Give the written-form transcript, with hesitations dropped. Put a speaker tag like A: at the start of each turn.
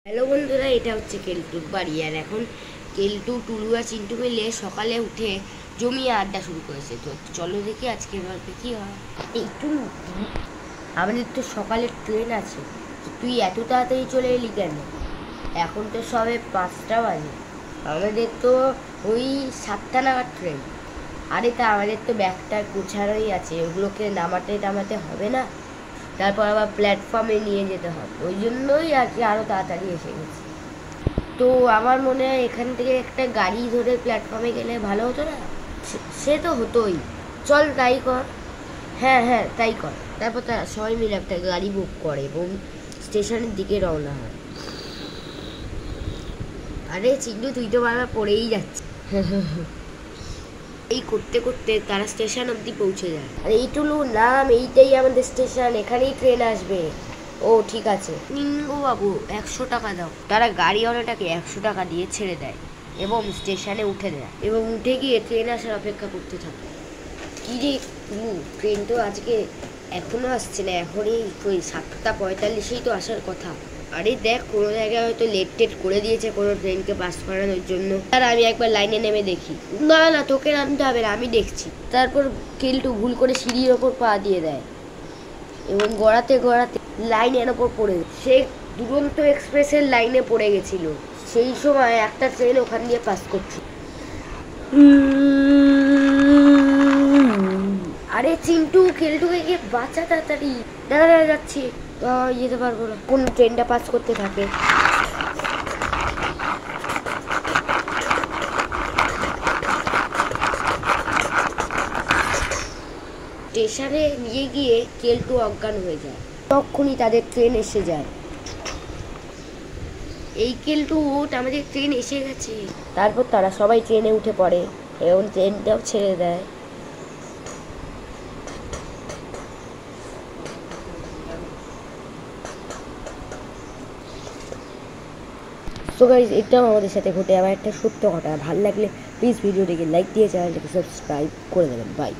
A: Hello বন্ধুরা, এটা হচ্ছে কেলটুর বাড়ি। আর এখন কেলটু, টুলু আর চিন্টু মিলে সকালে উঠে জমিয়ে আড্ডা শুরু করেছে। তো চলো দেখি আজকের গল্পে কি হয়। একটু আমাদের তো সকালে ট্রেন আছে, তুই এত তাড়াতাড়ি চলে এলি কেন? এখন তো সবে 5টা বাজে, আমাদের তো ওই 7টা নাগাদ ট্রেন। আরে তা আমাদের তো ব্যাগটা গোছানোই আছে, ওগুলোকে নামাতে হবে না? তারপর আবার প্ল্যাটফর্মে নিয়ে যেতে হবে, ওই জন্যই আর কি আরও তাড়াতাড়ি এসে গেছি। তো আমার মনে হয় এখান থেকে একটা গাড়ি ধরে প্ল্যাটফর্মে গেলে ভালো হতো না? সে তো হতোই, চল তাই কর। হ্যাঁ হ্যাঁ তাই কর। তারপর তারা সবাই মিলে একটা গাড়ি বুক করে এবং স্টেশনের দিকে রওনা হয়। আরে চিন্টু, তুই তো বারবার পড়েই যাচ্ছিস। এই করতে করতে তারা স্টেশন অবধি পৌঁছে যায়। আর এইটুকু নাম, এইটাই আমাদের স্টেশন, এখানেই ট্রেন আসবে। ও ঠিক আছে, নিঙ্গু বাবু 100 টাকা দাও। তারা গাড়িওয়ালাটাকে 100 টাকা দিয়ে ছেড়ে দেয় এবং স্টেশনে উঠে দেয় এবং উঠে গিয়ে ট্রেন আসার অপেক্ষা করতে থাকে। কি রে ট্রেন তো আজকে এখনো আসছে না, এখনই ওই 7:45 তো আসার কথা। আরে দেখ, কোনো জায়গায় হয়তো লেট করে দিয়েছে কোনো ট্রেনকে পাস করানোর জন্য। আর আমি একবার লাইনে নেমে দেখি। না না, তোকে নামতে হবে না, আমি দেখছি। তারপর কেলটু ভুল করে সিঁড়ির ওপর পা দিয়ে দেয় এবং গড়াতে গড়াতে লাইনের ওপর পড়ে সে দুরন্ত এক্সপ্রেসের লাইনে পড়ে গেছিল। সেই সময় একটা ট্রেন ওখান দিয়ে পাস করছে। আরে চিন্টু, কেলটুকে গিয়ে বাঁচা তাড়াতাড়ি। দাঁড়া যাচ্ছি, যেতে পারবো না। কোন ট্রেনটা পাস করতে থাকে। স্টেশনে নিয়ে গিয়ে কেলটু অজ্ঞান হয়ে যায়। তখনই তাদের ট্রেন এসে যায়। এই কেলটু ওঠ, আমাদের ট্রেন এসে গেছে। তারপর তারা সবাই ট্রেনে উঠে পড়ে এবং ট্রেনটাও ছেড়ে দেয়। সো গাইস, এটাও আমাদের সাথে ঘটে। আমার একটা সত্য ঘটনা। ভালো লাগলে প্লিজ ভিডিওটিকে লাইক দিয়ে চ্যানেলটাকে সাবস্ক্রাইব করে দেবেন। বাই।